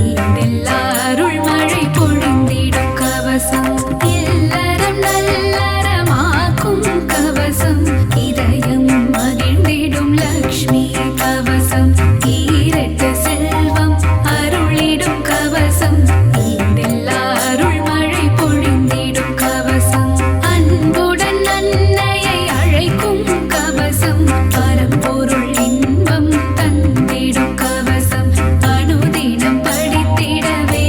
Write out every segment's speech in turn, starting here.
ஈடெல்லாருள் மழை பொழிந்திடும் கவசம் இல்லறம் நல்லறமாக்கும் கவசம் இதயம் மகிழ்ந்திடும் லக்ஷ்மி கவசம் ஈரட்டு செல்வம் அருளிடும் கவசம் ஈடெல்லாருள் மழை பொழிந்திடும் கவசம் அன்புடன் அன்னையை அழைக்கும் கவசம் பரம்பொருள் இன்பம் தந்திடும் கவசம் அனுதினம் படித்திடவே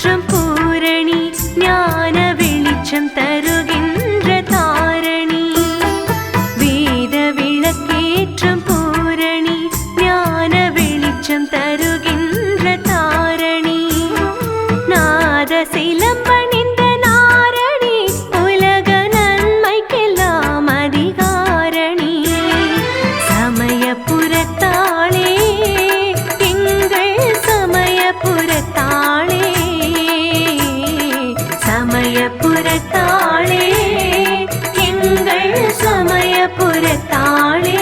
விளக்கேற்றும் பூரணி ஞான வெளிச்சம் தருகின்ற தாரணி வேத விளக்கேற்றும் பூரணி ஞான வெளிச்சம் தருகின்ற தாரணி நாத சிலம்பணிந்த நாரணி உலக நன்மைக்கெல்லாம் அதிகாரணி சமயபுரத்தாளே எங்கள் சமயபுரத்தாளே சமயபுரத்தாளே எங்கள் சமயபுரத்தாளே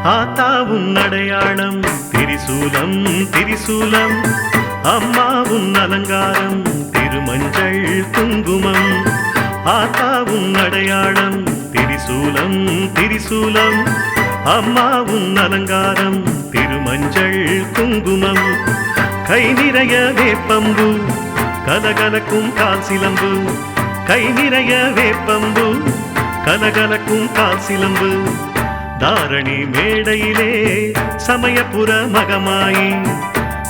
ஆத்தாவும் அடையாளம் திரிசூலம் திரிசூலம், அம்மாவும் அலங்காரம் திருமஞ்சள் குங்குமம். ஆத்தாவும் அடையாளம் திரிசூலம் திரிசூலம், அம்மாவும் அலங்காரம் திருமஞ்சள் குங்குமம். கை நிறைய வேப்பம்பு கலகலக்கும் கால் சிலம்பு, கை நிறைய வேப்பம்பு கலகலக்கும் கால் சிலம்பு. தாரணி மேடையிலே சமயபுர மகமாயி,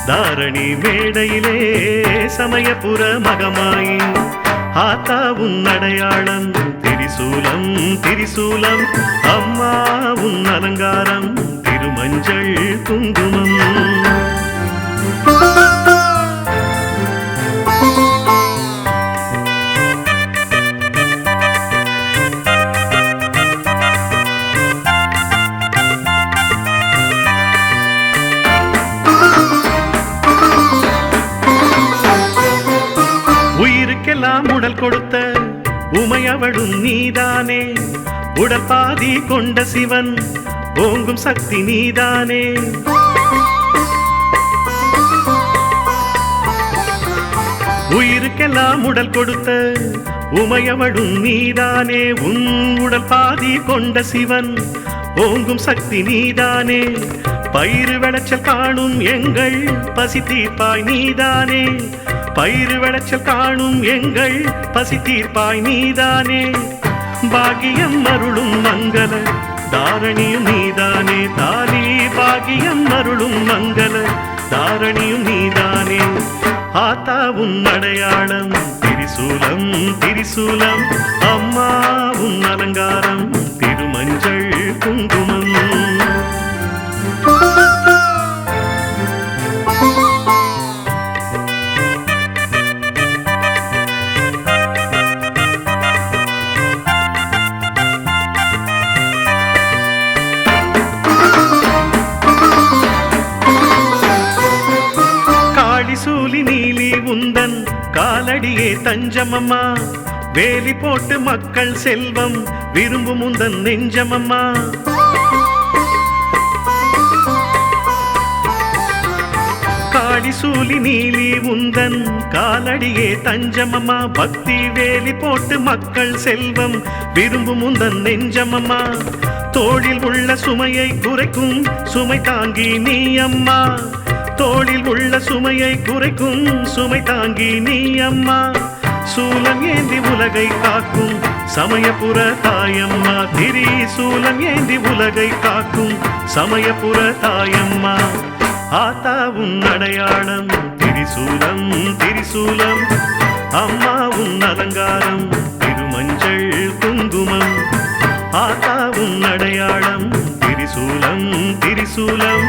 தாரணி மேடையிலே சமயபுர மகமாயி. ஆத்தாவும் அடையாளம் திரிசூலம் திரிசூலம், அம்மாவும் அலங்காரம் திருமஞ்சள் குங்குமம். உயிருக்கெல்லாம் உடல் கொடுத்த உமையவளும் நீதானே, உடல் பாதி கொண்ட சிவன் ஓங்கும் சக்தி நீதானே. உயிருக்கெல்லாம் உடல் கொடுத்த உமையவளும் நீதானே, உன் உடல் பாதி கொண்ட சிவன் ஓங்கும் சக்தி நீதானே. பயிறு விளைச்சல் காணும் எங்கள் பசி தீர்ப்பாய் நீதானே, பயிறு விளைச்சல் காணும் எங்கள் பசி தீர்ப்பாய் நீதானே. பாகியம் அருளும் மங்கள தாரணியும் நீதானே, தாலி பாகியம் அருளும் மங்கள தாரணியும் நீதானே. ஆத்தாவும் அடையாளம் திரிசூலம் திரிசூலம், அம்மாவும் அலங்காரம் திருமஞ்சள் குங்குமம். சூலி நீலி உந்தன் காலடியே தஞ்சமம்மா, வேலி போட்டு மக்கள் செல்வம் விரும்பும் உந்தன் நெஞ்சமம்மா. காளி சூலி நீலி உந்தன் காலடியே தஞ்சமம்மா, பக்தி வேலி போட்டு மக்கள் செல்வம் விரும்பும் உந்தன் நெஞ்சமம்மா. தோளில் உள்ள சுமையை குறைக்கும் சுமை தாங்கி நீ அம்மா, தோளில் உள்ள சுமையை குறைக்கும் சுமை தாங்கி நீ அம்மா. சூலம் ஏந்தி உலகை காக்கும் சமயபுர தாயம்மா, திரி சூலம் ஏந்தி உலகை காக்கும் சமயபுர தாயம்மா. ஆத்தாவும் அடையாளம் திரிசூலம் திரிசூலம், அம்மாவும் அலங்காரம் திருமஞ்சள் குங்குமம். ஆத்தாவும் அடையாளம் திரிசூலம் திரிசூலம்,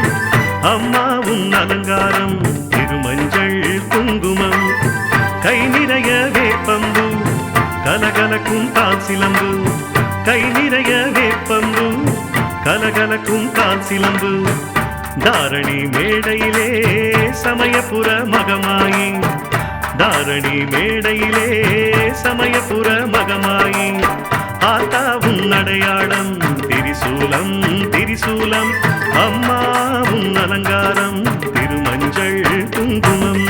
அம்மாவும் அலங்காரம் திருமஞ்சள் குங்குமம். கை நிறைய வேப்பம்பு கலகலக்கும் கால் சிலம்பு, கை நிறைய வேப்பம்பு கலகலக்கும் கால் சிலம்பு. தாரணி மேடையிலே சமயபுர மகமாயி, தாரணி மேடையிலே சமயபுர மகமாயி. ஆத்தாவும் அடையாளம் திரிசூலம் திரிசூலம், அம்மாவும் அலங்காரம் திருமஞ்சள் குங்குமம்.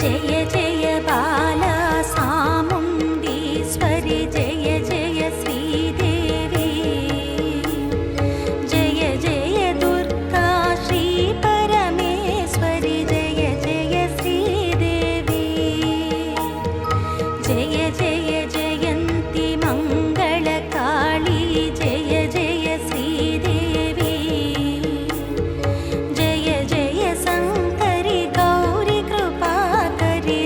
जय जय बाला सामुण्डीश्वरि जय जय श्रीदेवी जय जय दुर्गा श्री परमेश्वरि जय जय श्रीदेवी जय जय जयन्ती मङ्गलकाली जय जय श्रीदेवी जय जय शङ्करि गौरि कृपाकरि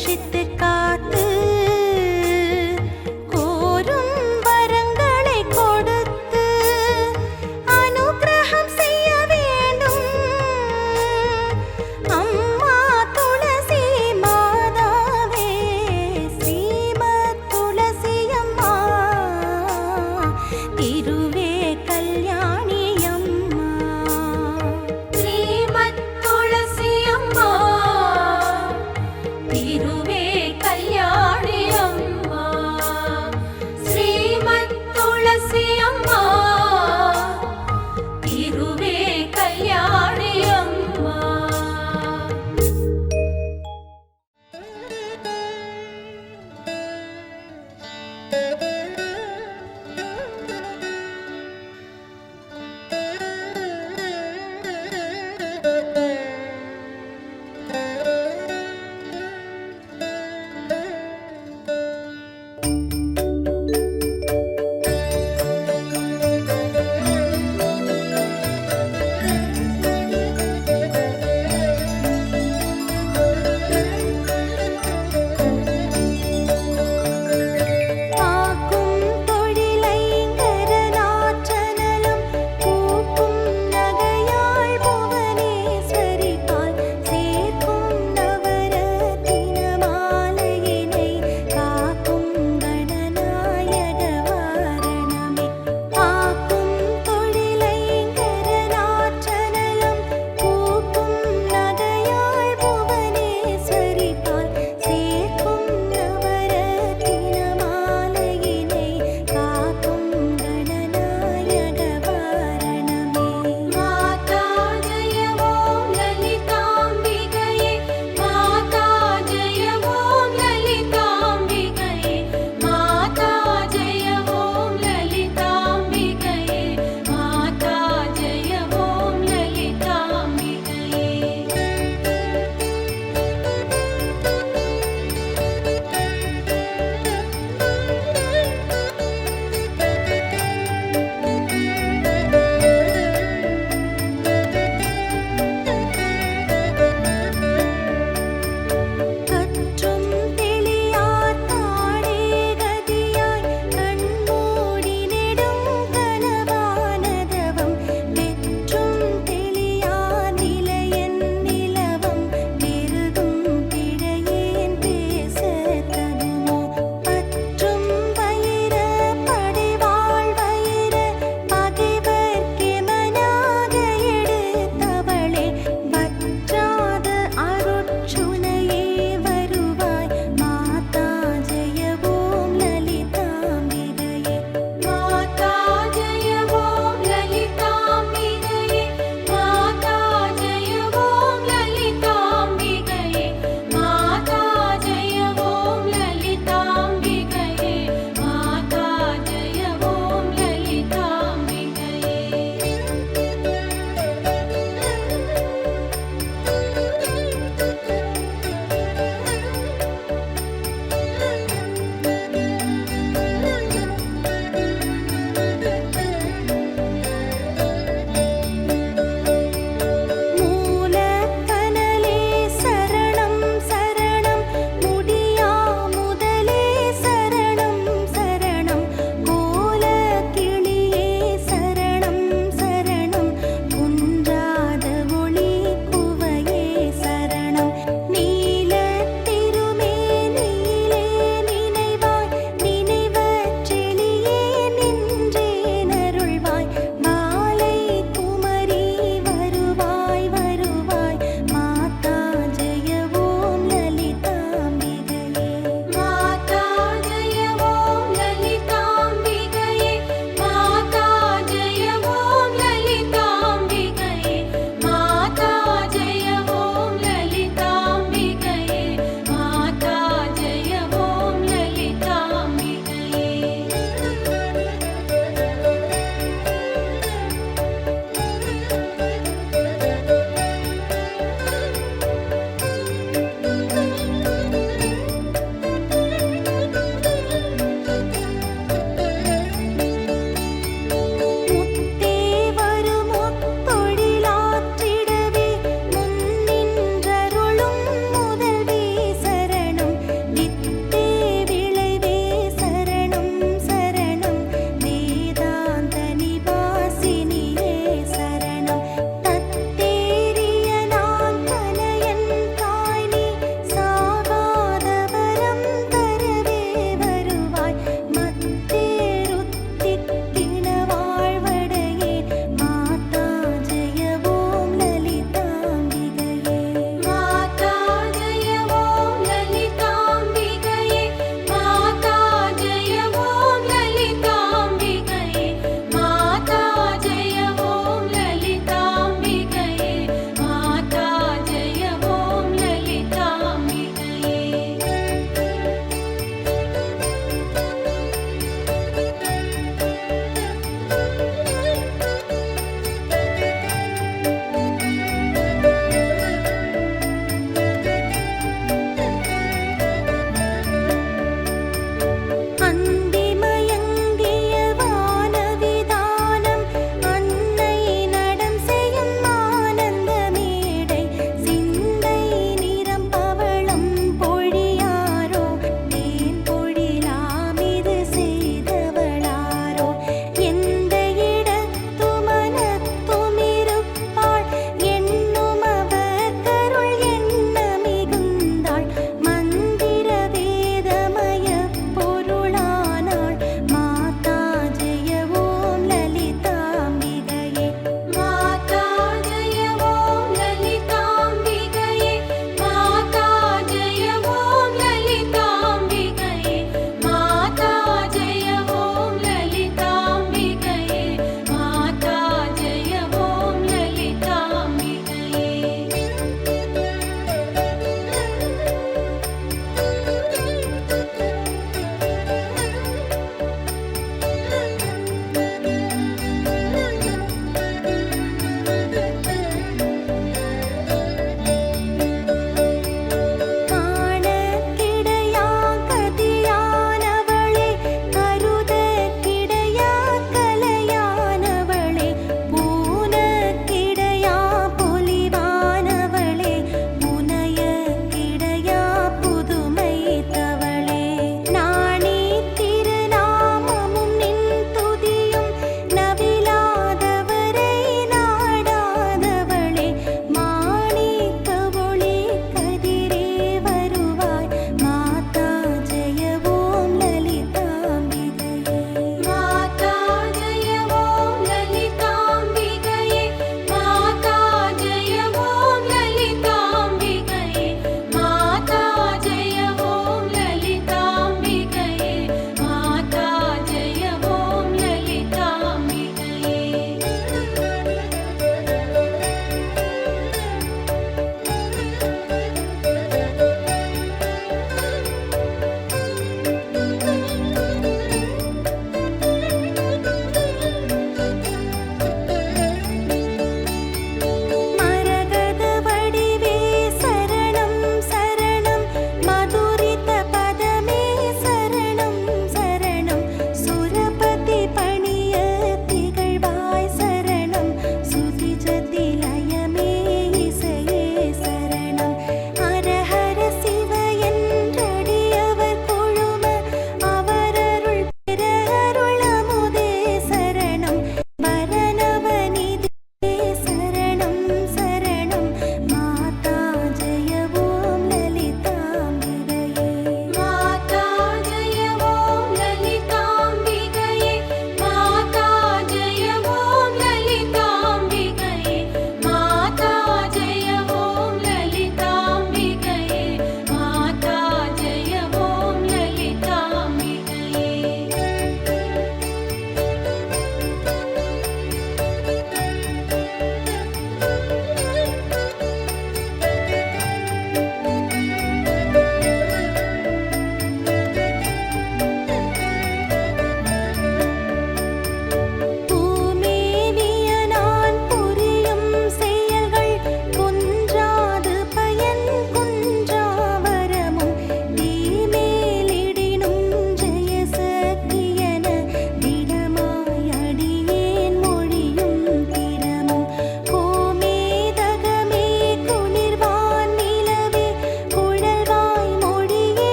ரட்சித்து காத்து கோரும் வரங்களை கொடுத்து அனுக்கிரகம் செய்ய வேண்டும் அம்மா துளசி மாதாவே ஸ்ரீமத் துளசி அம்மா திருவே கல்யாணி அம்மா ஸ்ரீமத் துளசி அம்மா திருவே கல்யாணி அம்மா ஸ்ரீமத் துளசி அம்மா திருவே கல்யாணி அம்மா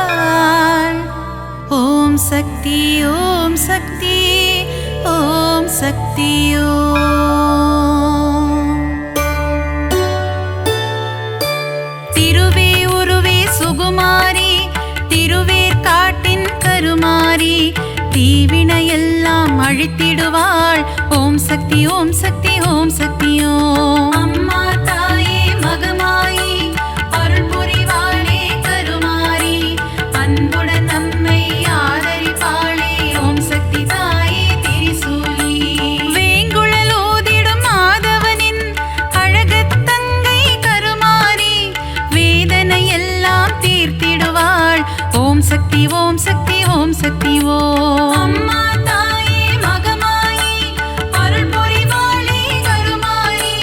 அழித்திடுவாள். ஓம் சக்தி ஓம் சக்தி ஓம் சக்தி ஓம். திருவே உருவே சுகுமாரி திருவேற்காட்டின் கருமாரி தீவினையெல்லாம் அழித்திடுவாள். ஓம் சக்தி ஓம் சக்தி ஓம் சக்தி ஓம். அம்மா தாயே மகமாயி அருள் புரிவாளே கருமாரி அன்புடன் நம்மை ஆதரிப்பாளே. ஓம் சக்தி தாயே திரிசூலி. வேங்குழல் ஓதிடும் மாதவனின் அழகத் தங்கை கருமாரி வேதனையெல்லாம் தீர்த்திடுவாள். ஓம் சக்தி ஓம் சக்தி ஓம் சக்தி ஓம். அம்மா தாயே மகமாயி அருள் புரிவாளே கருமாரி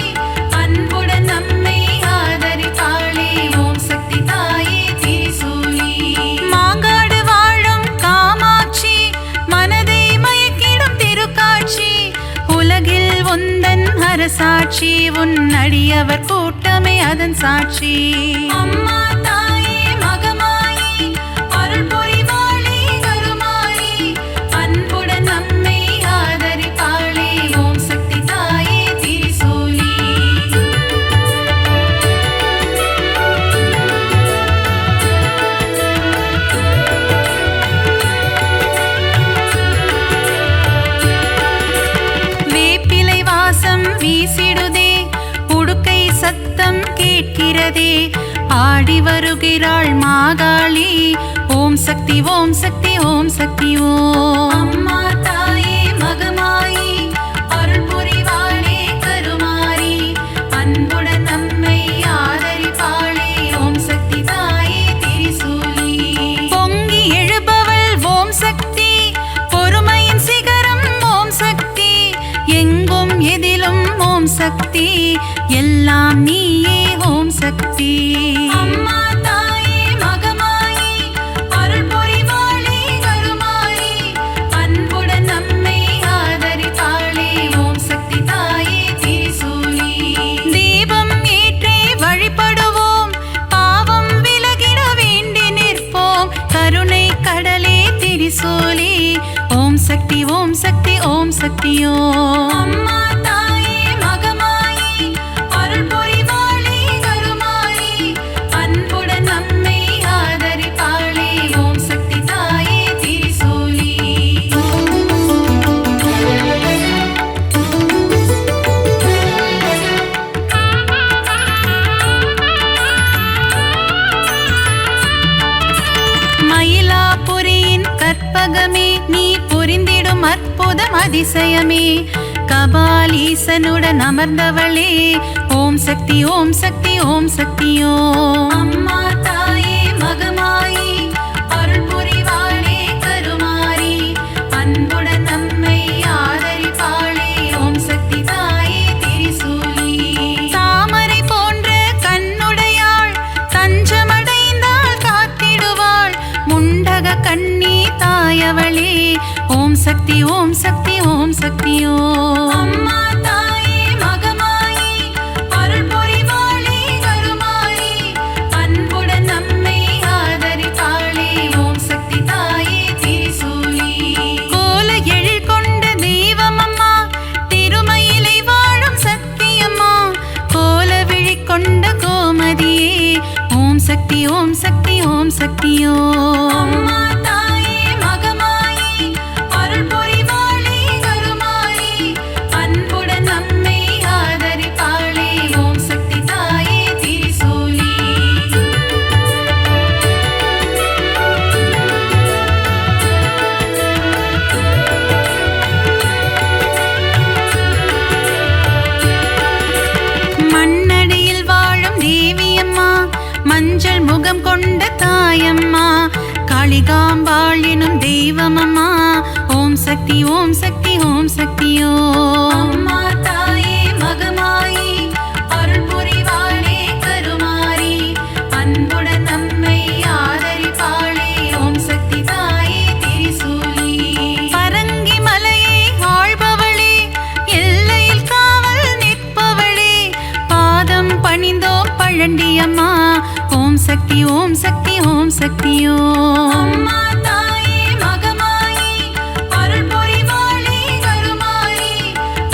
அன்புடன் நம்மை ஆதரிப்பாளே. ஓம் சக்தி தாயே திரிசூலி. மாங்காடு வாழும் காமாட்சி மனதை மயக்கிடும் திருக்காட்சி உலகில் உந்தன் அரசாட்சி உன் அடியவர் கூட்டமே அதன் சாட்சி. அம்மா தாயே மகமாயி அருள் புரிவாளே கருமாரி அன்புடன் நம்மை ஆதரிப்பாளே. ஓம் சக்தி தாயே திரிசூலி. வேப்பிலை வாசம் வீசிடுதே உடுக்கை சத்தம் கேட்கிறதே ஆடி வருகிறாள் மாகாளி. ஓம் சக்தி ஓம் சக்தி ஓம் சக்தி ஓம். அம்மா தாயே மகமாயி அருள் புரிவாளே கருமாரி அன்புடன் நம்மை ஆதரிப்பாளே. ஓம் சக்தி தாயே திரிசூலி. பொங்கி எழுபவள் ஓம் சக்தி பொறுமையின் சிகரம் ஓம் சக்தி எங்கும் எதிலும் ஓம் சக்தி எல்லாம் நீயே ஓம் சக்தி. அம்மா தாயே மகமாயி அருள் புரிவாளே கருமாரி அன்புடன் நம்மை ஆதரிப்பாளே. ஓம் சக்தி தாயே திரிசூலி. தீபம் ஏற்றி வழிபடுவோம் பாவம் விலகிட வேண்டி நிற்போம் கருணை கடலே திரிசூலி. ஓம் சக்தி ஓம் சக்தி ஓம் சக்தி ஓம். அம்மா தாயே மகமாயி அருள் புரிவாளே கருமாரி அன்புடன் நம்மை ஆதரிப்பாளே. ஓம் சக்தி தாயே திரிசூலி. மயிலாபுரியின் கற்பகமே நீ புரிந்திடும் அற்புதம் அதிசயமே கபாலீசனுடன் அமர்ந்தவளே. ஓம் சக்தி ஓம் சக்தி ஓம் சக்தி ஓம். அம்மா தாயே மகமாயி அருள் புரிவாளே கருமாரி அன்புடன் நம்மை ஆதரிப்பாளே. ஓம் சக்தி தாயே திரிசூலி. தாமரை போன்ற கண்ணுடையாள் தஞ்சமடைந்தாள் காத்திடுவாள் முண்டக கண்ணி தாயவளே. ஓம் சக்தி ஓம் சக்தி ஓம் சக்தி ஓம். அம்மா தாயே மகமாயி அருள் புரிவாளே கருமாரி அன்புடன் நம்மை ஆதரிப்பாளே. ஓம் சக்தி தாயே திரிசூலி. கோல எழில் கொண்ட தெய்வமம்மா திருமயிலை வாழும் சக்தியம்மா கோல விழி கொண்ட கோமதியே. ஓம் சக்தி ஓம் சக்தி ஓம் சக்தி ஓம். அம்மா தாயே மகமாயி அருள் புரிவாளே கருமாரி அன்புடன் நம்மை ஆதரிப்பாளே. ஓம் சக்தி தாயே திரிசூலி. மண்ணடியில் வாழும் தேவியம்மா மஞ்சள் முகம் கொண்ட தாயம்மா காளிகாம்பாள் எனும் தெய்வமம்மா. ஓம் சக்தி ஓம் சக்தி ஓம் சக்தி ஓம். அம்மா தாயே மகமாயி அருள் புரிவாளே கருமாரி அன்புடன் நம்மை ஆதரிப்பாளே. ஓம் சக்தி தாயே திரிசூலி. பரங்கி மலையை ஆள்பவளே எல்லையில் காவல் நிற்பவளே பாதம் பணிந்தோம் பழண்டியம்மா. சக்தி ஓம் சக்தி ஓம் சக்தி ஓம். அம்மா தாயே மகமாயி அருள் புரிவாளே கருமாரி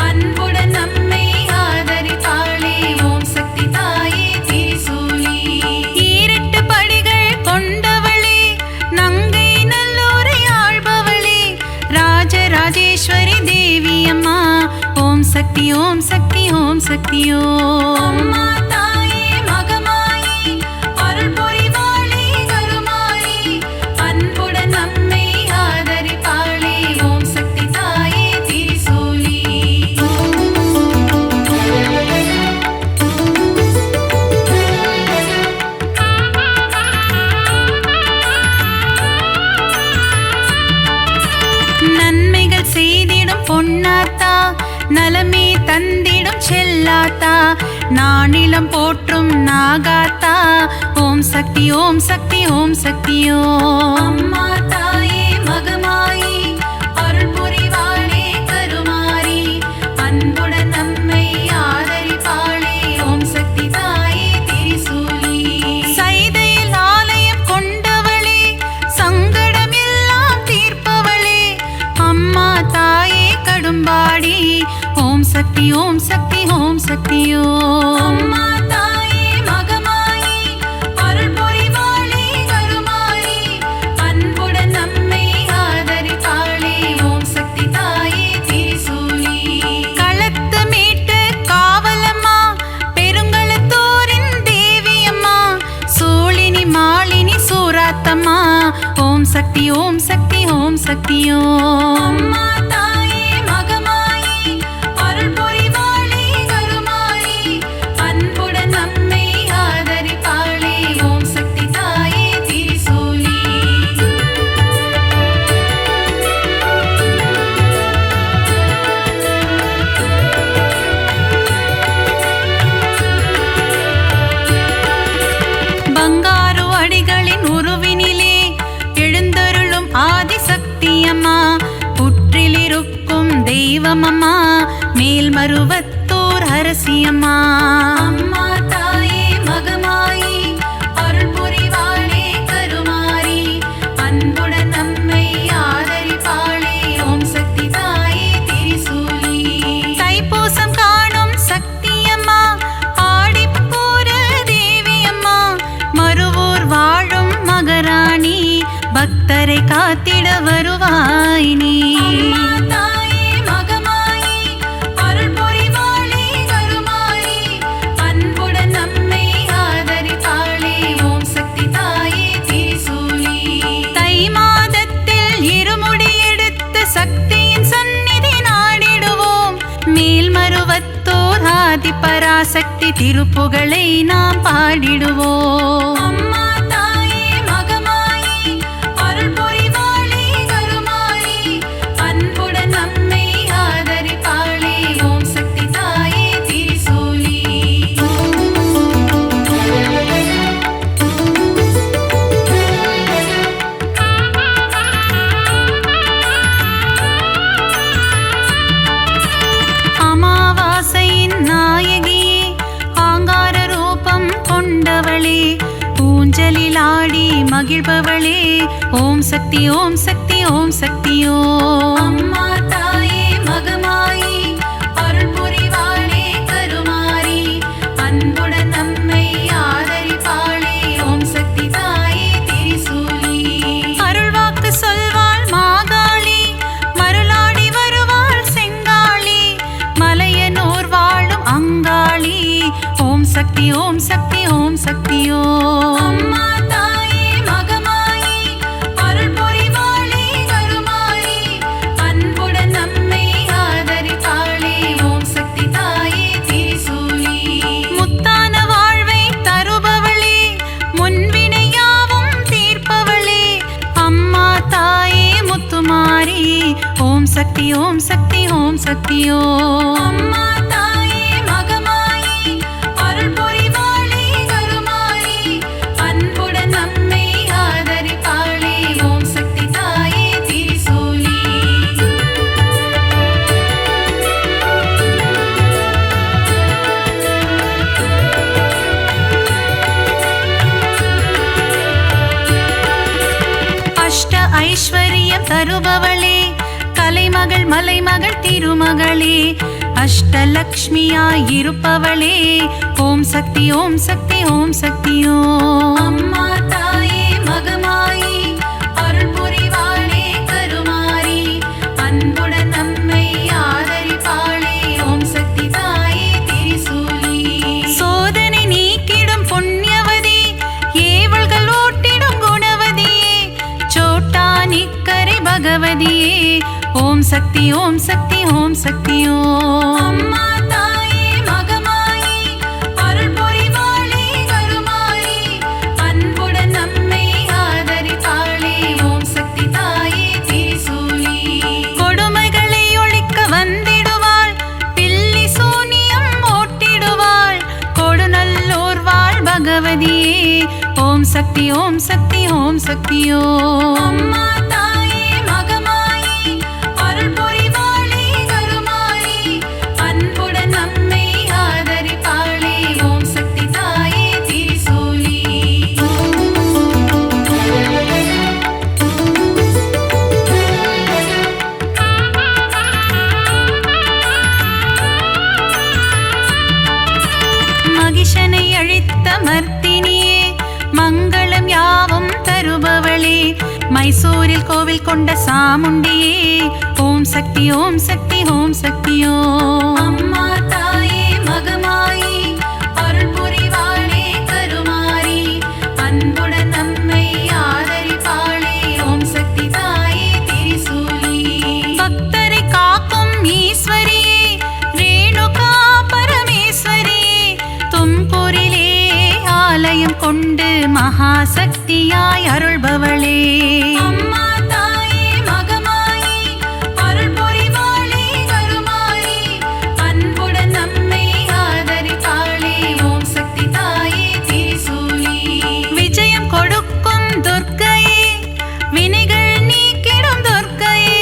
அன்புடன் நம்மை ஆதரிப்பாளே ஓம் சக்தி தாயே திரிசூலி. ஈரெட்டு படிகள் கொண்டவளே நங்கை நல்லூரை ஆள்பவளே ராஜராஜேஸ்வரி தேவி அம்மா ஓம் சக்தி ஓம் சக்தி ஓம் சக்தி ஓம். அம்மா தாயே மகமாயி அருள் புரிவாளே கருமாரி அன்புடன் நம்மை ஆதரிப்பாளே ஓம் சக்தி தாயே திரிசூலி. நன்மைகள் செய்திடும் பொன்னாத்தா நலமே தந்திடும் செல்லாத்தா நானிலம் போற்றும் நாகாத்தா ஓம் சக்தி ஓம் சக்தி ஓம் சக்தி ஓம். அம்மா தாயே மகமாயி அருள் புரிவாளே கருமாரி அன்புடன் நம்மை ஆதரிப்பாளே ஓம் சக்தி தாயே திரிசூலி. சைதையில் ஆலயம் கொண்டவளே சங்கடம் எல்லாம் தீர்ப்பவளே அம்மா தாயே கடும்பாடி ஓம் சக்தி ஓம் சக்தி ஓம் சக்தி ஓம். அம்மா தாயே மகமாயி அருள் புரிவாளே கருமாரி அன்புடன் நம்மை ஆதரிப்பாளே ஓம் சக்தி தாயே திரிசூலி. களத்து மீட்டு காவலம்மா பெருங்களத்தூரின் தேவியம்மா சூழினி மாலினி சூராத்தம்மா ஓம் சக்தி ஓம் சக்தி ஓம் சக்தி ஓம். அம்மா தாயே மகமாயி அருள் புரிவாளே கருமாரி அன்புடன் நம்மை ஆதரிப்பாளே ஓம் சக்தி தாயே திரிசூலி. பங்காரு அடிகளின் உருவினிலே எழுந்தருளும் ஆதிசக்தி அம்மா புற்றிலிருக்கும் தெய்வமம்மா மேல்மருவத்தூர் அரசியம்மா. அம்மா தாயே மகமாயி அருள் புரிவாளே கருமாரி அன்புடன் நம்மை ஆதரிப்பாளே ஓம் சக்தி தாயே திரிசூலி. தைப்பூசம் காணும் சக்தியம்மா ஆடிப்பூர தேவியம்மா மருவூர் வாழும் மகராணி பக்தரை காத்திட வருவாய் நீ. அம்மா தாயே மகமாயி அருள் புரிவாளே கருமாரி அன்புடன் நம்மை ஆதரிப்பாளே ஓம் சக்தி தாயே திரிசூலி. தை மாதத்தில் இருமுடி எடுத்து சக்தியின் சந்நிதி நாடிடுவோம் மேல்மருவத்தோர் ஆதி பராசக்தி திருப்புகழை நாம் பாடிடுவோம். அம்மா தாயே மகமாயி அருள் புரிவாளே கருமாரி அன்புடன் நம்மை ஆதரிப்பாளே ஓம் சக்தி தாயே திரிசூலி. அமாவாசையின் நாயகியே ஆங்கார ரூபம் கொண்டவளே ஊஞ்சலில் ஆடி மகிழ்பவளே ஓம் சக்தி ஓம் சக்தி ஓம் சக்தி ஓம். அம்மா தாயே மகமாயி அருள் புரிவாளே கருமாரி அன்புடன் நம்மை ஆதரிப்பாளே ஓம் சக்தி தாயே திரிசூலி. அருள்வாக்கு சொல்வாள் மாகாளி மருளாடி வருவாள் செங்காளி மலையனூர் வாழும் அங்காளி ஓம் சக்தி ஓம் சக்தி ஓம் சக்தி ஓம். அம்மா தாயே மகமாயி அருள் புரிவாளே கருமாரி அன்புடன் நம்மை ஆதரிப்பாளே ஓம் சக்தி தாயே திரிசூலி. முத்தான வாழ்வை தருபவளே முன்வினையாவும் தீர்ப்பவளே அம்மா தாயே முத்துமாரி ஓம் சக்தி ஓம் சக்தி ஓம் சக்தி ஓம். அம்மா தாயே மகமாயி அருள் புரிவாளே கருமாரி அன்புடன் நம்மை ஆதரிப்பாளே ஓம் சக்தி தாயே திரிசூலி. தருபவளே கலைமகள் மலைமகள் திருமகளே அஷ்டலக்ஷ்மியாய் இருப்பவளே ஓம் சக்தி ஓம் சக்தி ஓம் சக்தி ஓம் அம்மா தாயே மகமாயி அருள் புரிவாளே கருமாரி அன்புடன் நம்மை ஆதரிப்பாளே ஓம் சக்தி தாயே திரிசூலி சோதனை நீக்கிடும் புண்ணியவதி ஏவல்கள் ஓட்டிடும் குணவதியே சோட்டா நிக்கரை பகவதியே ஓம் சக்தி ஓம் சக்தி ஓம் சக்தி ஓம் அம்மா தாயே மகமாயி அருள் புரிவாளே கருமாரி அன்புடன் நம்மை ஆதரிப்பாளே ஓம் சக்தி தாயே திரிசூலி கொடுமைகளை ஒழிக்க வந்திடுவாள் பில்லி சூனியம் ஓட்டிடுவாள் கொடுநல்லோர் வாழ் பகவதியே ஓம் சக்தி ஓம் சக்தி ஓம் சக்தி ஓம் அம்மா தாயே மகமாயி அருள் புரிவாளே கருமாரி அன்புடன் நம்மை ஆதரிப்பாளே ஓம் சக்தி தாயே திரிசூலி மகிஷனை அழித்த மர்த்தினியே மங்களம் யாவும் தருபவளே மைசூரில் கோவில் கொண்ட சாமுண்டியே ஓம் சக்தி ஓம் சக்தி ஓம் சக்தி ஓம் அம்மா தாயே மகமாயி அருள் புரிவாளே கருமாரி அன்புடன் நம்மை ஆதரிப்பாளே ஓம் சக்தி தாயே திரிசூலி பக்தரை காக்கும் ஈஸ்வரியே ரேணுகா பரமேஸ்வரியே தும்பூரிலே ஆலயம் கொண்டு மகாசக்தியாய் அருள்பவளே அம்மா தாயே மகமாயி அருள் புரிவாளே கருமாரி அன்புடன் நம்மை ஆதரிப்பாளே ஓம் சக்தி தாயே திரிசூலி விஜயம் கொடுக்கும் துர்க்கையே வினைகள் நீக்கிடும் துர்க்கையே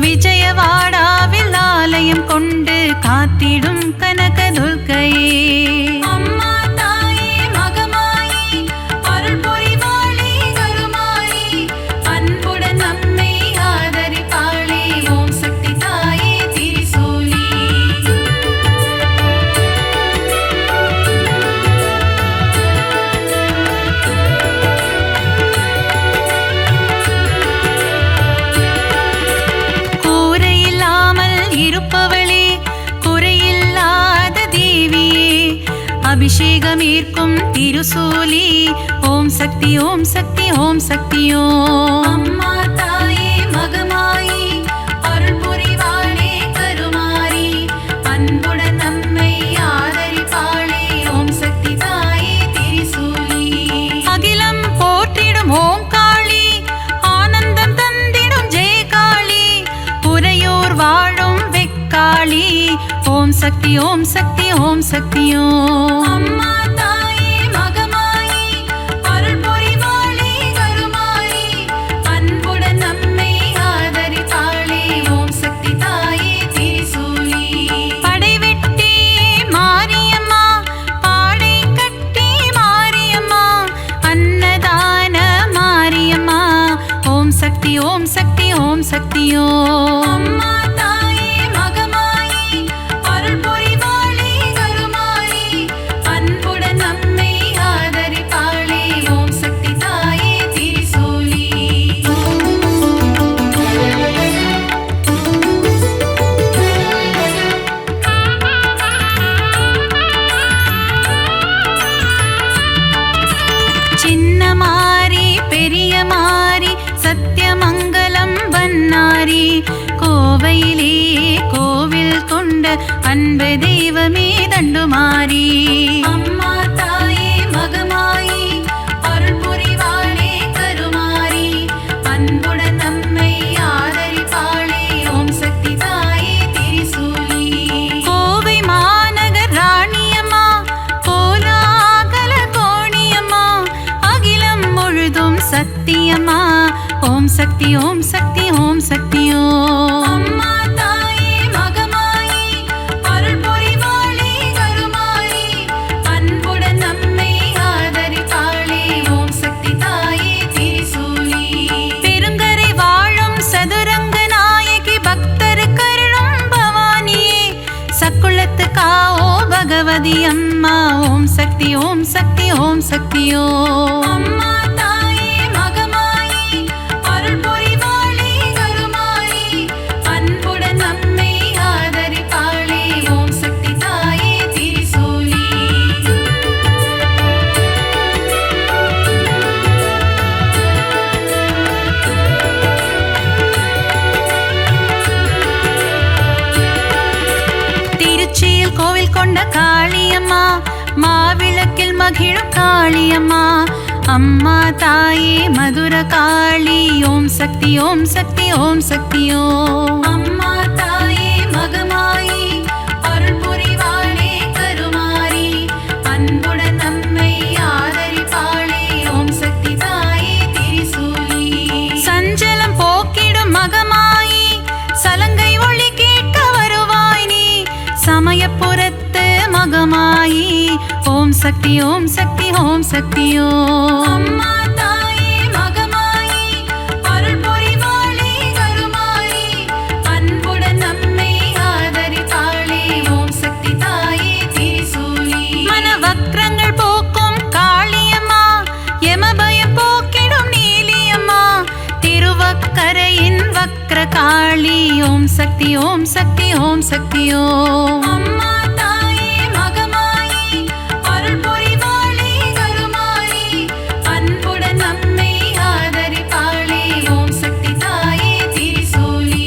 விஜயவாடாவில் ஆலயம் கொண்டு காத்திடும் கனக துர்க்கையே அம்மா தாயே மகமாயி அருள் புரிவாளே கருமாரி அன்புடன் நம்மை ஆதரிப்பாளே ஓம் சக்தி தாயே திரிசூலி கூரையில்லாமல் இருப்பவளே குறையில்லாத தேவியே அபிஷேகம் ஏற்கும் திருசூலி ஓம் சக்தி ஓம் சக்தி ஓம் சக்தி ஓம் அம்மா தாயே மகமாயி அருள் புரிவாளே கருமாரி அன்புடன் நம்மை ஆதரிப்பாளே ஓம் சக்தி தாயே திரிசூலி அகிலம் போற்றிடும் ஓம் காளி ஆனந்தம் தந்திடும் ஜெய காளி உறையோர் வாழும் வெக்காளி ஓம் சக்தி ஓம் சக்தி ஓம் சக்தி ஓம் அம்மா தாயே மகமாயி அருள் புரிவாளே கருமாரி அன்புடன் நம்மை ஆதரிப்பாளே ஓம் சக்தி தாயே திரிசூலி படைவெட்டி மாரியம்மா பாடை கட்டி மாரியம்மா அன்னதான மாரியம்மா ஓம் சக்தி ஓம் சக்தி ஓம் சக்தி ஓம் அம்மா தாயே மகமாயி அருள் புரிவாளே கருமாரி அன்புடன் நம்மை ஆதரிப்பாளே ஓம் சக்தி தாயே திரிசூலி சின்ன மாரி பெரிய மாரி சத்தியமங்கலம் பன்னாரி கோவையிலே கோவில் கொண்ட அன்பு தெய்வமே தண்டுமாரி அம்மா தாயே மகமாயி அருள் புரிவாளே கருமாரி அன்புடன் நம்மை ஆதரிப்பாளே ஓம் சக்தி தாயே திரிசூலி கோவை மாநகர் ராணியம்மா கோலாகல கோணியம்மா அகிலம் முழுதும் சத்தியம்மா ஓம் சக்தி ஓம் சக்தி ஓம் சக்தி ஓம் அம்மா தாயே மகமாயி அருள் புரிவாளே கருமாரி அன்புடன் நம்மை ஆதரிப்பாளே ஓம் சக்தி தாயே திரிசூலி பெருங்கரை வாழும் பார்வதி அம்மா ஓம் சக்தி ஓம் சக்தி ஓம் சக்தியோ அம்மா தாயே மகமாயி அருள் புரிவாளே கருமாரி அன்புடன் நம்மை ஆதரிப்பாளே ஓம் சக்தி தாயே திரிசூலி திருச்சியில் கோவில் கொண்ட காளியம்மா மாவிளக்கில் மகிழும் காளியம்மா அம்மா தாயே மதுர காளி ஓம் சக்தி ஓம் சக்தி ஓம் சக்தியோ அம்மா தாயே மகமாயி அருள் புரிவாளே கருமாரி அன்புடன் நம்மை ஆதரிப்பாளே ஓம் சக்தி தாயே திரிசூலி சஞ்சலம் போக்கிடும் மகமாயி சலங்கை ஒளி கேட்க வருவாய் நீ சமயப்புறத்து மகமாயி ஓம் சக்தி ஓம் சக்தி ஓம் சக்தியோ அம்மா தாயே மகமாயி அருள் புரிவாளே கருமாரி அன்புடன் நம்மை ஆதரிப்பாளே ஓம் சக்தி தாயே திரிசூலி மனவக்ரங்கள் போக்கும் காளியம்மா யமபயம் போக்கிடும் நீலியம்மா திருவக்கரையின் வக்ர காளி ஓம் சக்தி ஓம் சக்தி ஓம் சக்தியோ அம்மா தாயே மகமாயி அருள் புரிவாளே கருமாரி அன்புடன் நம்மை ஆதரிப்பாளே ஓம் சக்தி தாயே திரிசூலி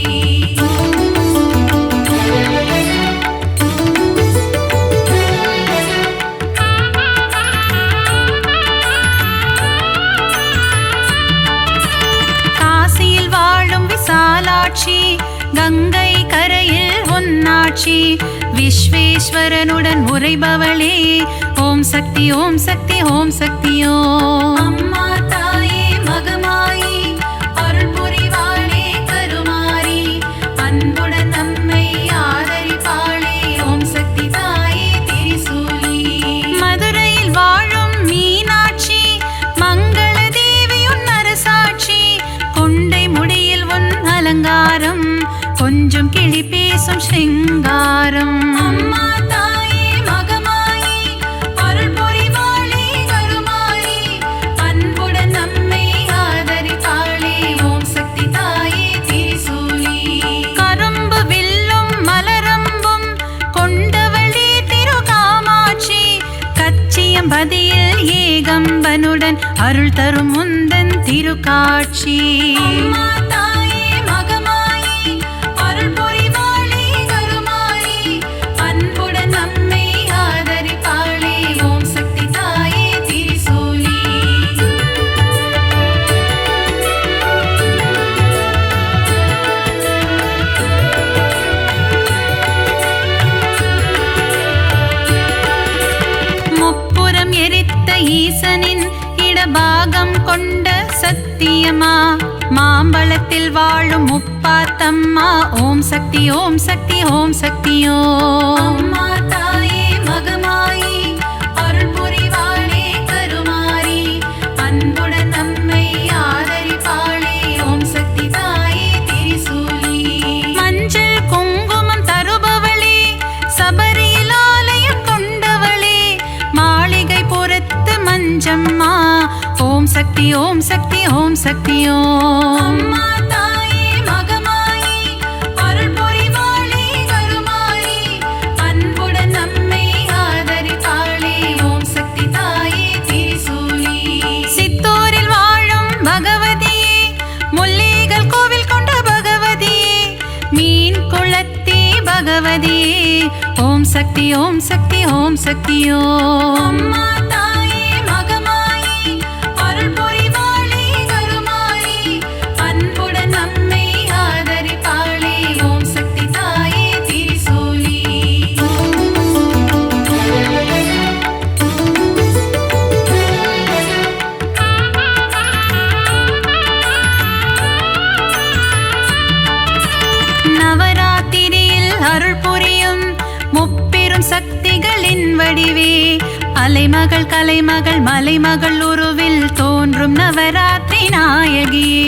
காசியில் வாழும் விசாலாட்சி கங்கை கரையில் ஒன்னாட்சி விஸ்வேஸ்வரனுடன் உரைபவளே ஓம் சக்தி ஓம் சக்தி ஓம் சக்தியோ அம்மா தாயே மகமாயி அருள் புரிவாளே கருமாரி அன்புடன் நம்மை ஆதரிப்பாளே ஓம் சக்தி தாயே திரிசூலி மதுரையில் வாழும் மீனாட்சி மங்கள தேவியுன் அரசாட்சி கொண்டை முடியில் உன் அலங்காரம் கொஞ்சம் கிளி பேசும் சிங்காரம் அம்மா தாயே மகமாயி அருள் புரிவாளே கருமாரி அன்புடன் நம்மை ஆதரிப்பாளே ஓம் சக்தி தாயே திரிசூலி கரும்பு வில்லும் மலரம்பும் கொண்டவளே திருகாமாட்சி கச்சியம்பதியில் ஏகம்பனுடன் அருள் தரும் முந்தன் திருக்காட்சி அம்மா தாயே மகமாயி அருள் புரிவாளே கருமாரி அன்புடன் நம்மை ஆதரிப்பாளே ஓம் சக்தி தாயே திரிசூலி முப்புறம் எரித்த ஈசனின் இடபாகம் கொண்ட சத்தியமா மாம்பழத்தில் வாழும் முப்பாத்தம்மா ஓம் சக்தி ஓம் சக்தி ஓம் சக்தியோ அம்மா தாயே மகமாயி அருள் புரிவாளே கருமாரி அன்புடன் நம்மை ஆதரிப்பாளே ஓம் சக்தி தாயே திரிசூலி மஞ்சள் குங்குமம் தருபவளே சபரியில் ஆலயம் கொண்டவளே மாளிகை புறத்து மஞ்சம்மா ஓம் சக்தி ஓம் சக்தி ஓம் சக்தியோ அம்மா தாயே மகமாயி அருள் புரிவாளே கருமாரி அன்புடன் நம்மை ஆதரிப்பாளே ஓம் சக்தி தாயே திரிசூலி சித்தூரில் வாழும் பகவதியே முல்லைகள் கோவில் கொண்ட பகவதியே மீன் குளத்தி பகவதியே ஓம் சக்தி ஓம் சக்தி ஓம் சக்தியோ அம்மா தாயே மகமாயி அருள் புரிவாளே கருமாரி அன்புடன் நம்மை ஆதரிப்பாளே ஓம் சக்தி தாயே திரிசூலி நவராத்திரியில் அருள் புரியும் முப்பெரும் சக்திகளின் வடிவே அலைமகள் கலைமகள் மலைமகள் உருவில் தோன்றும் நவராத்திரி நாயகியே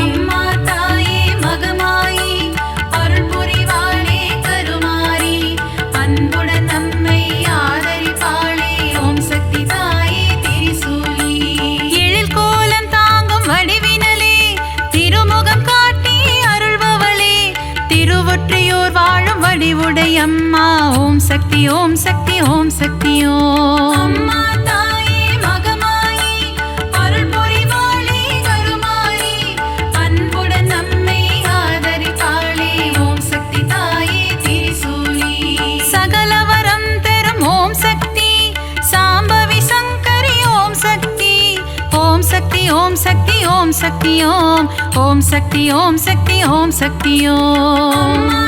அம்மா தாயே மகமாயி அருள் புரிவாளே கருமாரி அன்புடன் நம்மை திருவொற்றியூர் வாழும் வடிவுடையம்மா ஓம் சக்தி ஓம் சக்தி ஓம் சக்தி ஓம் அம்மா தாயே மகமாயி அருள் புரிவாளே கருமாயி அன்புடன் நம்மை ஆதரிப்பாளே ஓம் சக்தி தாயே திரிசூலி சகலவரம் தரும் ஓம் சக்தி சாம்பவி சங்கரி ஓம் சக்தி ஓம் சக்தி ஓம் சக்தி ஓம் சக்தி ஓம் ஓம் சக்தி ஓம் சக்தி ஓம் சக்தி ஓம் அம்மா